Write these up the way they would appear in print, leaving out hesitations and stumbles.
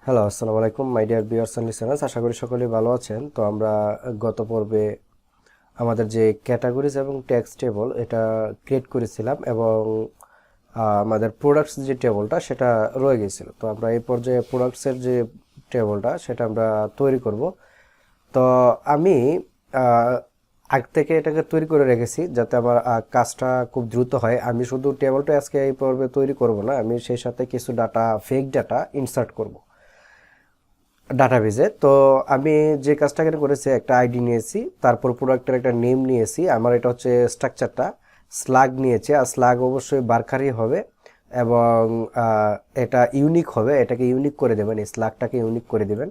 Hello, আসসালামু আলাইকুম my dear viewers and listeners. আশা করি সকলেই ভালো আছেন। তো আমরা গত পর্বে আমাদের যে ক্যাটাগরিজ এবং টেক্সট টেবল এটা ক্রিয়েট করেছিলাম এবং আমাদের প্রোডাক্টস যে টেবলটা সেটা রয়ে গিয়েছিল। তো আমরা এই পর্যায়ে প্রোডাক্টসের যে টেবলটা সেটা আমরা তৈরি করব। তো আমি আগ থেকে এটাকে তৈরি করে রেখেছি যাতে আমার কাজটা খুব দ্রুত হয়। আমি শুধু টেবলটা আজকে এই পর্বে তৈরি করব না, আমি সেই সাথে কিছু ডাটা, ফেক ডাটা ইনসার্ট করব ডাটাবেজে। তো আমি যে কাজটা এখানে করেছি, একটা আইডি নিয়েছি, তারপর প্রোডাক্টের একটা নেম নিয়েছি। আমার এটা হচ্ছে স্ট্রাকচারটা স্লাগ নিয়েছি, আর স্লাগ অবশ্যই বারখারি হবে এবং এটা ইউনিক হবে। এটাকে ইউনিক করে দেবেন, এই স্লাগটাকে ইউনিক করে দেবেন।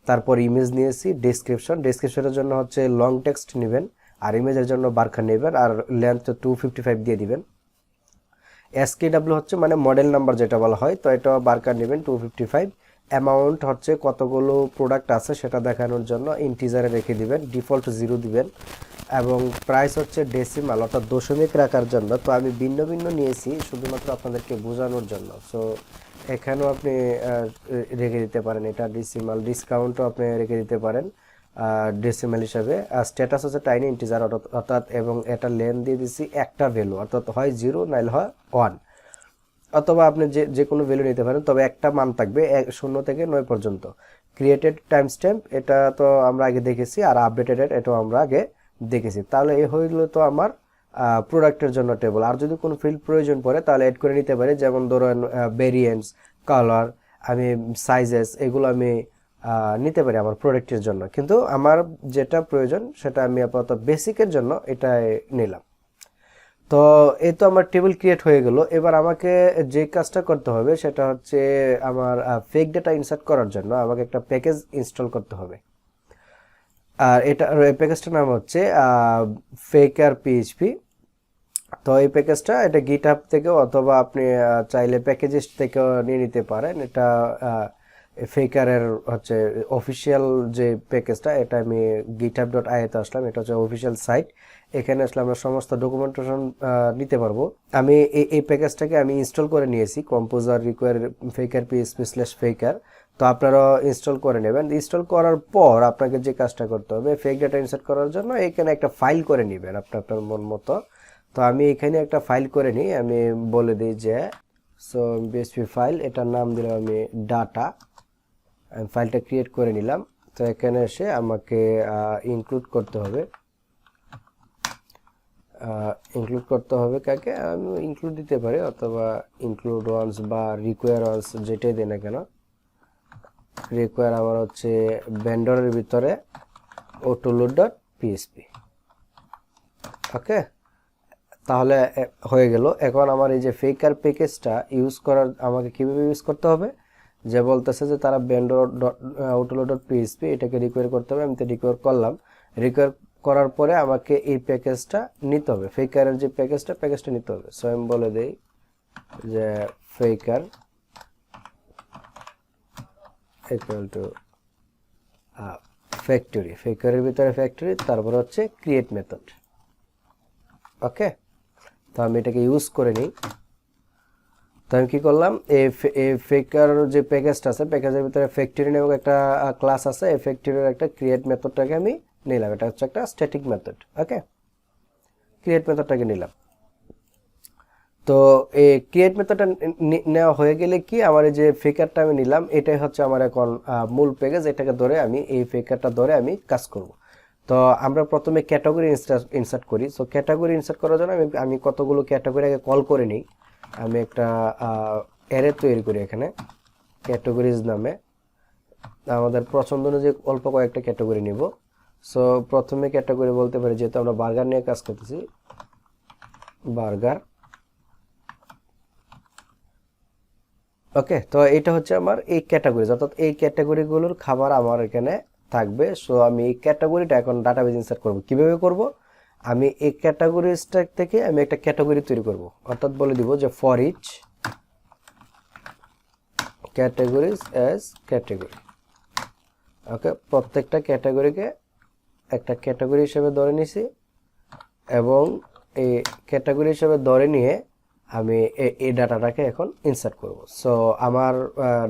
তারপর ইমেজ নিয়েছি, ডেসক্রিপশনের জন্য হচ্ছে লং টেক্সট নেবেন, আর ইমেজের জন্য বারখার নেবেন, আর লেন্থ 255 দিয়ে দিবেন। এসকেডাব্লিউ হচ্ছে মানে মডেল নাম্বার যেটা বলা হয়, তো এটা বারকার নেবেন 255। অ্যামাউন্ট হচ্ছে কতগুলো প্রোডাক্ট আছে সেটা দেখানোর জন্য ইন্টিজারে রেখে দিবেন, ডিফল্ট 0 দিবেন। এবং প্রাইস হচ্ছে ডেসিমাল অর্থাৎ দশমিক রাখার জন্য। তো আমি ভিন্ন ভিন্ন নিয়েছি শুধুমাত্র আপনাদেরকে বোঝানোর জন্য। সো এখানেও আপনি রেখে দিতে পারেন, এটা ডেসিমাল। ডিসকাউন্টও আপনি রেখে দিতে পারেন ডেসিমাল হিসাবে। স্ট্যাটাস হচ্ছে টাইনি ইন্টিজার অর্থাৎ, এবং এটা লেন দিয়ে দিচ্ছি একটা ভ্যালু, অর্থাৎ হয় 0 নাইলে হয় 1, অথবা আপনি যে যে কোনো ভ্যালু নিতে পারেন, তবে একটা মান থাকবে 0 থেকে 9 পর্যন্ত। ক্রিয়েটেড টাইম স্ট্যাম্প এটা তো আমরা আগে দেখেছি, আর আপডেটেড এটাও আমরা আগে দেখেছি। তাহলে এই হয়ে গেলো তো আমার প্রোডাক্টের জন্য টেবল। আর যদি কোনো ফিল্ড প্রয়োজন পড়ে তাহলে অ্যাড করে নিতে পারি, যেমন ধরুন ভেরিয়েন্টস, কালার, আমি সাইজেস, এগুলো আমি নিতে পারি আমার প্রোডাক্টের জন্য। কিন্তু আমার যেটা প্রয়োজন সেটা আমি আপাতত বেসিকের জন্য এটাই নিলাম। তো এই তো আমার টেবিল ক্রিয়েট হয়ে গেল। এবার আমাকে যে কাজটা করতে হবে সেটা হচ্ছে আমার ফেক ডেটা ইনসার্ট করার জন্য আমাকে একটা প্যাকেজ ইনস্টল করতে হবে। আর এটা প্যাকেজটার নাম হচ্ছে ফেকার পিএইচপি। তো এই প্যাকেজটা এটা গিটহাব থেকে অথবা আপনি চাইলে প্যাকেজেস থেকেও নিয়ে নিতে পারেন। এটা ফেকারের হচ্ছে অফিসিয়াল যে প্যাকেজটা, এটা আমি github.io তে আসলাম, এটা হচ্ছে অফিসিয়াল সাইট। এখানে আসলে আমরা সমস্ত ডকুমেন্টেশন নিতে পারবো। আমি এই প্যাকেজটাকে আমি ইনস্টল করে নিয়েছি, কম্পোজার রিকোয়ার ফেকার PHP/ফেকার। তো আপনারা ইনস্টল করে নেবেন। ইনস্টল করার পর আপনাকে যে কাজটা করতে হবে, ফেক ডাটা ইনসার্ট করার জন্য এখানে একটা ফাইল করে নেবেন আপনার মন মতো। তো আমি এখানে একটা ফাইল করে নিই, আমি বলে দিই যে PHP ফাইল, এটার নাম দিলাম আমি ডাটা। আমি ফাইলটা ক্রিয়েট করে নিলাম। তো এখানে এসে আমাকে ইনক্লুড করতে হবে। কাকে আমি ইনক্লুড দিতে পারি, অথবা ইনক্লুড ওয়ান্স বা রিকোয়ার ওয়ান্স, যেটাই দেয় না কেন। রিকোয়ার আমার হচ্ছে ভেন্ডরের ভিতরে autoload.php। ওকে, তাহলে হয়ে গেল। এখন আমার এই যে ফেকার প্যাকেজটা ইউজ করার আমাকে কিভাবে ইউজ করতে হবে, যে বলতেছে যে তারা vendor.autoload.php এটাকে রিকোয়ার করতে হবে। আমি তো রিকোয়ার করলাম। রিকোয়ার করার পরে আমাকে এই প্যাকেজটা নিতে হবে, ফেকারের যে প্যাকেজটা নিতে হবে। সো আমি বলে দেই যে ফেকার ইকুয়াল টু ফ্যাক্টরি, ফেকারের ভিতরে ফ্যাক্টরি, তারপর হচ্ছে ক্রিয়েট মেথড। ওকে, তো আমি এটাকে ইউজ করে নিই। তো আমি কি করলাম, এই ফেকার যে প্যাকেজটা আছে, প্যাকেজের ভিতরে ফ্যাক্টরি নামক একটা ক্লাস আছে। এই ফ্যাক্টরির একটা ক্রিয়েট মেথডটাকে আমি নিলাম, এটা হচ্ছে একটা স্ট্যাটিক মেথড। ওকে, ক্রিয়েট মেথডটাকে নিলাম। তো এই ক্রিয়েট মেথডটা নেওয়া হয়ে গেলে কি, আমার এই যে ফেকারটা আমি নিলাম, এটাই হচ্ছে আমার এখন মূল প্যাকেজ। এটাকে ধরে আমি এই ফেকারটা ধরে আমি কাজ করব। তো আমরা প্রথমে ক্যাটাগরি ইনসার্ট করি। সো ক্যাটাগরি ইনসার্ট করার জন্য আমি কতগুলো ক্যাটাগরি আগে কল করে নিই। আমি একটা অ্যারে তৈরি করি এখানে ক্যাটাগরিজ নামে। আমাদের পছন্দ অনুযায়ী অল্প কয়েকটা ক্যাটাগরি নিব। সো প্রথমে ক্যাটাগরি বলতে পারি, যেহেতু আমরা বার্গার নিয়ে কাজ করতেছি, বার্গার। ওকে, তো এটা হচ্ছে আমার এই ক্যাটাগরিজ, অর্থাৎ এই ক্যাটাগরিগুলোর খাবার আমার এখানে থাকবে। সো আমি এই ক্যাটাগরিটা এখন ডাটাবেজ ইনসার্ট করব। কিভাবে করব, আমি এই ক্যাটাগরিজটা থেকে আমি একটা ক্যাটাগরি তৈরি করব। অর্থাৎ বলে দিব যে for each categories as category. Okay, প্রত্যেকটা ক্যাটাগরিকে একটা ক্যাটাগরি হিসেবে ধরে নিছি, এবং এই ক্যাটাগরি হিসেবে ধরে নিয়ে আমি এই ডাটাটাকে এখন ইনসার্ট করব। সো আমার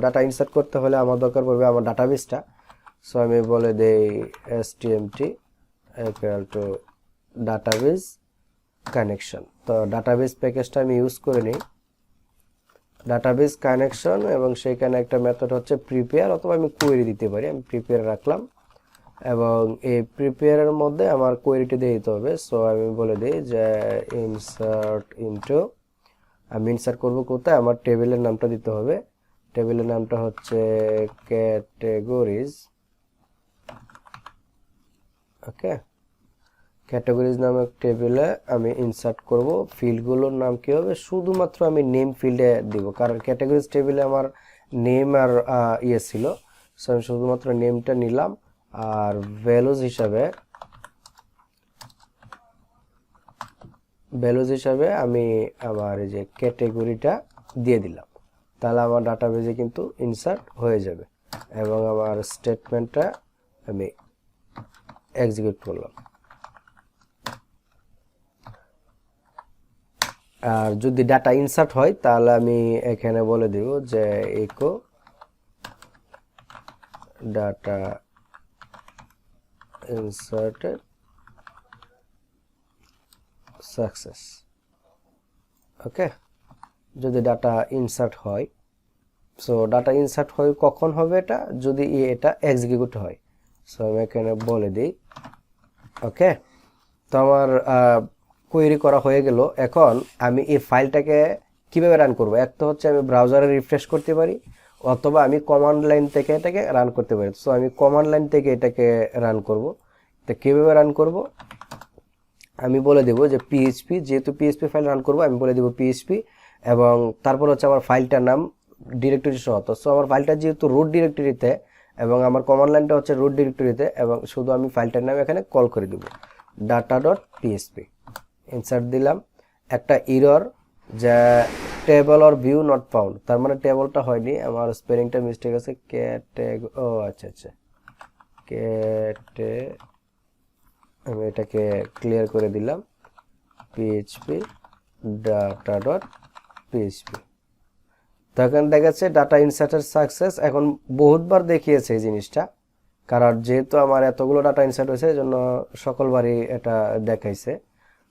ডাটা ইনসার্ট করতে হলে আমার দরকার পড়বে আমার ডাটাবেসটা। সো আমি বলে দেই stmt equal to database connection. তো ডাটাবেস প্যাকেজটা আমি ইউজ করে নিই, ডাটাবেস কানেকশন, এবং সেইখানে একটা মেথড হচ্ছে প্রিপেয়ার, অথবা আমি কোয়েরি দিতে পারি। আমি প্রিপেয়ার রাখলাম এবং এই প্রিপেয়ারের মধ্যে আমার কোয়েরিটি দিয়ে দিতে হবে। সো আমি বলে দিই যে ইনসার্ট ইনটু, আমি ইনসার্ট করব কোথায়, আমার টেবিলের নামটা দিতে হবে। টেবিলের নামটা হচ্ছে ক্যাটেগরিজ। ওকে, ক্যাটাগরিজ নামক টেবিলে আমি ইনসার্ট করব। ফিল্ডগুলোর নাম কি হবে, শুধুমাত্র আমি নেম ফিল্ডে দিব, কারণ ক্যাটাগরিজ টেবিলে আমার নেম আর ইয়ে ছিল। সো আমি শুধুমাত্র নেমটা নিলাম, আর ভ্যালুজ হিসাবে আমি আমার এই যে ক্যাটাগরিটা দিয়ে দিলাম। তাহলে আমার ডাটাবেজে কিন্তু ইনসার্ট হয়ে যাবে, এবং আমার স্টেটমেন্টটা আমি এক্সিকিউট করলাম। আর যদি ডাটা ইনসার্ট হয় তাহলে আমি এখানে বলে দিব যে ইকো ডাটা ইনসার্টেড সাকসেস। ওকে, যদি ডাটা ইনসার্ট হয়, সো ডাটা ইনসার্ট হয় কখন হবে, এটা যদি এটা এক্সিকিউট হয়। সো আমি এখানে বলে দিই। ওকে, তো আমার কোয়েরি করা হয়ে গেল। এখন আমি এই ফাইলটাকে কিভাবে রান করব, এক তো হচ্ছে আমি ব্রাউজারে রিফ্রেশ করতে পারি, অথবা আমি কমান্ড লাইন থেকে এটাকে রান করতে পারি। সো আমি কমান্ড লাইন থেকে এটাকে রান করব। তো কিভাবে রান করব, আমি বলে দেব যে পিএইচপি, যেহেতু পিএইচপি ফাইল রান করব আমি বলে দেব পিএইচপি, এবং তারপর হচ্ছে আমার ফাইলটার নাম ডিরেক্টরি সহ। তো সো আমার ফাইলটা যেহেতু রুট ডিরেক্টরিতে, এবং আমার কমান্ড লাইনটা হচ্ছে রুট ডিরেক্টরিতে, এবং শুধু আমি ফাইলটার নাম এখানে কল করে দেব data.php। ইনসার্ট দিলাম, একটা এরর যে table or view not found, তার মানে টেবলটা হয়নি, আমার স্পেলিংটা মিস্টেক আছে। আচ্ছা আমি এটাকে ক্লিয়ার করে দিলাম, php data.php। তখন দেখাচ্ছে ডাটা ইনসার্টের সাকসেস। এখন বহুতবার দেখিয়েছে এই জিনিসটা, কারণ যেহেতু আমার এতগুলো ডাটা ইনসার্ট হয়েছে এই জন্য সকলবারই এটা দেখাইছে।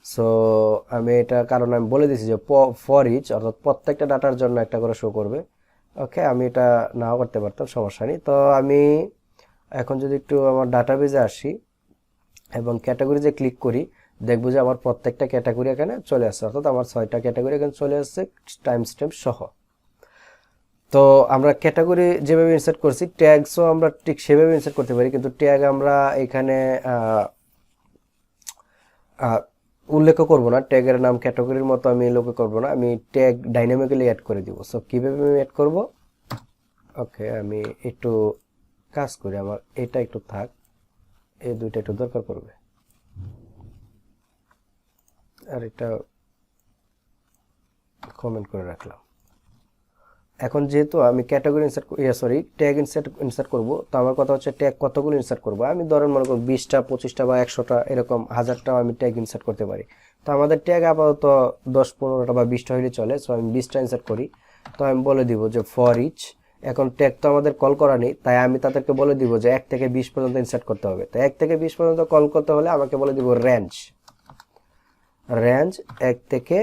সো আমি এটা কারণ আমি বলে দিয়েছি যে ফর ইচ, অর্থাৎ প্রত্যেকটা ডাটার জন্য একটা করে শো করবে। ওকে, আমি এটা নাও করতে পারতাম, সমস্যা নেই। তো আমি এখন যদি একটু আমার ডাটাবেজে আসি এবং ক্যাটাগরিজে ক্লিক করি, দেখবো যে আমার প্রত্যেকটা ক্যাটাগরি এখানে চলে আসছে, অর্থাৎ আমার 6টা ক্যাটাগরি এখানে চলে আসছে টাইম স্ট্যাম্প সহ। তো আমরা ক্যাটাগরি যেভাবে ইনসার্ট করছি, ট্যাগসও আমরা ঠিক সেভাবে ইনসার্ট করতে পারি, কিন্তু ট্যাগ আমরা এখানে উল্লেখ করব না, ট্যাগের নাম ক্যাটাগরির মতো আমি উল্লেখ করব না, আমি ট্যাগ ডাইনামিক্যালি অ্যাড করে দিব। সো কিভাবে আমি অ্যাড করব, ওকে আমি একটু কাজ করি, আমার এটা একটু থাক, এই দুইটা একটু দরকার পড়বে, আর এটা কমেন্ট করে রাখলাম। এখন যেহেতু আমি ক্যাটাগরি ইনসার্ট ট্যাগ ইনসার্ট করব, তো আমার কথা হচ্ছে ট্যাগ কতগুলো ইনসার্ট করব। আমি ধরেন মনে করব 20টা 25টা বা 100টা এরকম 1000টাও আমি ট্যাগ ইনসার্ট করতে পারি। তো আমাদের ট্যাগ আপাতত 10-15টা বা 20টা হলে চলে। সো আমি 20টা ইনসার্ট করি। তো আমি বলে দিব যে ফর ইচ, এখন ট্যাগ তো আমাদের কল করা নেই, তাই আমি তাদেরকে বলে দিব যে 1 থেকে 20 পর্যন্ত ইনসার্ট করতে হবে। তো 1 থেকে 20 পর্যন্ত কল করতে হলে আমাকে বলে দিব রেঞ্জ 1 থেকে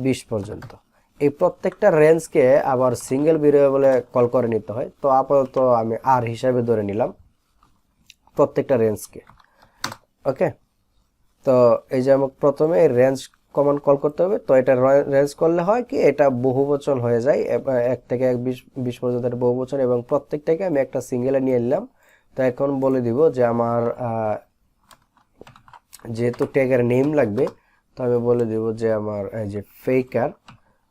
20 পর্যন্ত। এই প্রত্যেকটা রেঞ্জকে আবার সিঙ্গেল ভেরিয়েবলে কল করে নিতে হয়। তো আপাতত আমি আর হিসাবে ধরে নিলাম প্রত্যেকটা রেঞ্জকে। ওকে, তো এই যে আমাকে প্রথমে রেঞ্জ কমান্ড কল করতে হবে। তো এটা রেঞ্জ করলে হয় কি, এটা বহুবচন হয়ে যায়, 1 থেকে 20 পর্যন্ত এটা বহুবচন, এবং প্রত্যেকটাকে আমি একটা সিঙ্গেলে নিয়ে নিলাম। তো এখন বলে দিব যে আমার যেহেতু ট্যাগের নেম লাগবে, তো আমি বলে দিব যে আমার এই যে ফেকার,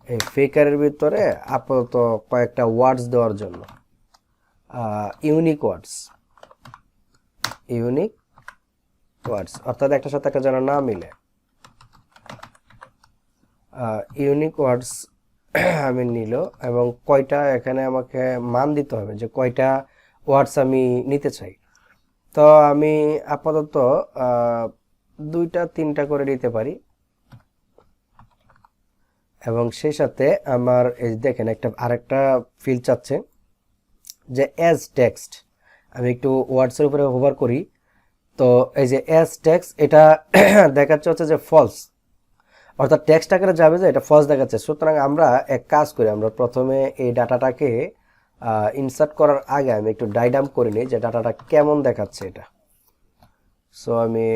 এই ফেকারের ভিতরে আপাতত কয়েকটা ওয়ার্ডস দেওয়ার জন্য ইউনিক ওয়ার্ডস, অর্থাৎ একটার সাথে একটা যেন না মিলে, ইউনিক ওয়ার্ডস আমি নিল, এবং কয়টা এখানে আমাকে মান দিতে হবে যে কয়টা ওয়ার্ডস আমি নিতে চাই। তো আমি আপাতত 2টা 3টা করে নিতে পারি, এবং সেই সাথে আমার এই দেখেন আরেকটা ফিল্ড চাচ্ছে যে অ্যাজ টেক্সট। আমি একটু ওয়ার্ডসের উপরে হোভার করি, তো এই যে অ্যাজ টেক্সট এটা দেখাচ্ছে হচ্ছে যে ফলস, অর্থাৎ টেক্সট আকারে যাবে যে এটা ফলস দেখাচ্ছে। সুতরাং আমরা এক কাজ করি, আমরা প্রথমে এই ডাটাটাকে ইনসার্ট করার আগে আমি একটু ডাইডাম করে নিই যে ডাটাটা কেমন দেখাচ্ছে এটা। সো আমি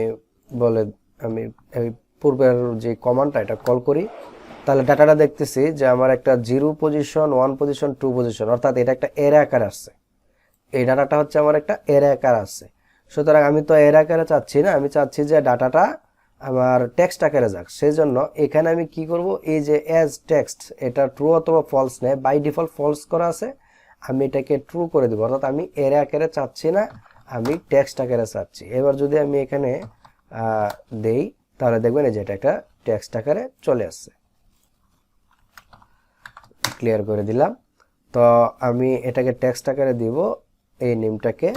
এই পূর্বের যে কমান্ডটা এটা কল করি, তাহলে ডাটাটা দেখতেছি যে আমার একটা 0 পজিশন, 1 পজিশন, 2 পজিশন, অর্থাৎ এটা একটা এরে আকার আসছে। এই ডাটাটা হচ্ছে আমার একটা এরে আকার আসছে। সুতরাং আমি তো এরে আকারে চাচ্ছি না, আমি চাচ্ছি যে ডাটাটা আমার টেক্সট আকারে যাক। সেই জন্য এখানে আমি কি করব, এই যে অ্যাজ টেক্সট এটা ট্রু অথবা ফলস নেয়, বাই ডিফল্ট ফলস করা আছে, আমি এটাকে ট্রু করে দেবো। অর্থাৎ আমি এরে আকারে চাচ্ছি না, আমি টেক্সট আকারে চাচ্ছি। এবার যদি আমি এখানে দেই তাহলে দেখবেন যে এটা একটা টেক্সট আকারে চলে আসছে। ক্লিয়ার করে দিলাম। তো আমি এটাকে টেক্সট আকারে দিব এই নেমটাকে।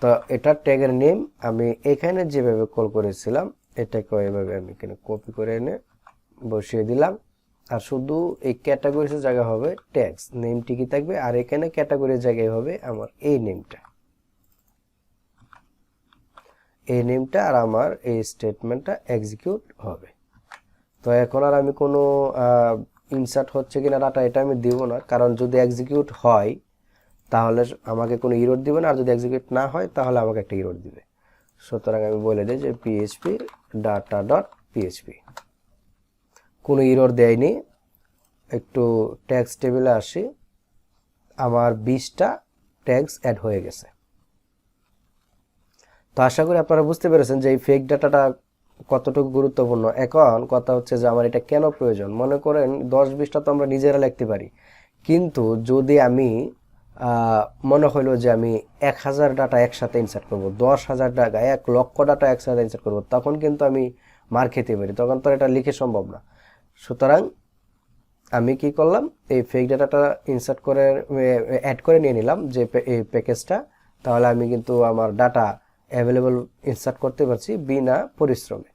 তো এটা ট্যাগের নেম আমি এখানে যেভাবে কল করেছিলাম এটাকে এভাবে আমি এখানে কপি করে এনে বসিয়ে দিলাম। আর শুধু এই ক্যাটাগরির জায়গা হবে ট্যাগস, নেমটি কি থাকবে, আর এখানে ক্যাটাগরির জায়গায় হবে আমার এই নেমটা, এই নেমটা, আর আমার এই স্টেটমেন্টটা এক্সিকিউট হবে। তো এখন আর আমি কোনো ইনসার্ট হচ্ছে কিনা ডাটা এটা আমি দিব না, কারণ যদি এক্সিকিউট হয় তাহলে আমাকে কোনো ইরর দিবে না, আর যদি এক্সিকিউট না হয় তাহলে আমাকে একটা ইরর দিবে। সুতরাং আমি বলে দিই যে php data.php, কোনো ইরর দেয়নি। একটু ট্যাগস টেবিলে আসি, আমার 20টা ট্যাগস অ্যাড হয়ে গেছে। তো আশা করি আপনারা বুঝতে পেরেছেন যে এই ফেক ডাটাটা কতটুকু গুরুত্বপূর্ণ। এখন কথা হচ্ছে যে আমার এটা কেন প্রয়োজন। মনে করেন 10-20টা তো আমরা নিজেরা লিখতে পারি, কিন্তু যদি আমি মনে হইলো যে আমি 1000 ডাটা একসাথে ইনসার্ট করব, 10,000 ডাটা, 1 লক্ষ ডাটা একসাথে ইনসার্ট করব, তখন কিন্তু আমি মার খেতে পারি, তখন তো এটা লিখে সম্ভব না। সুতরাং আমি কি করলাম, এই ফেক ডাটাটা ইনসার্ট করে অ্যাড করে নিয়ে নিলাম যে এই প্যাকেজটা, তাহলে আমি কিন্তু আমার ডাটা অ্যাভেলেবল ইনসার্ট করতে পারছি বিনা পরিশ্রমে।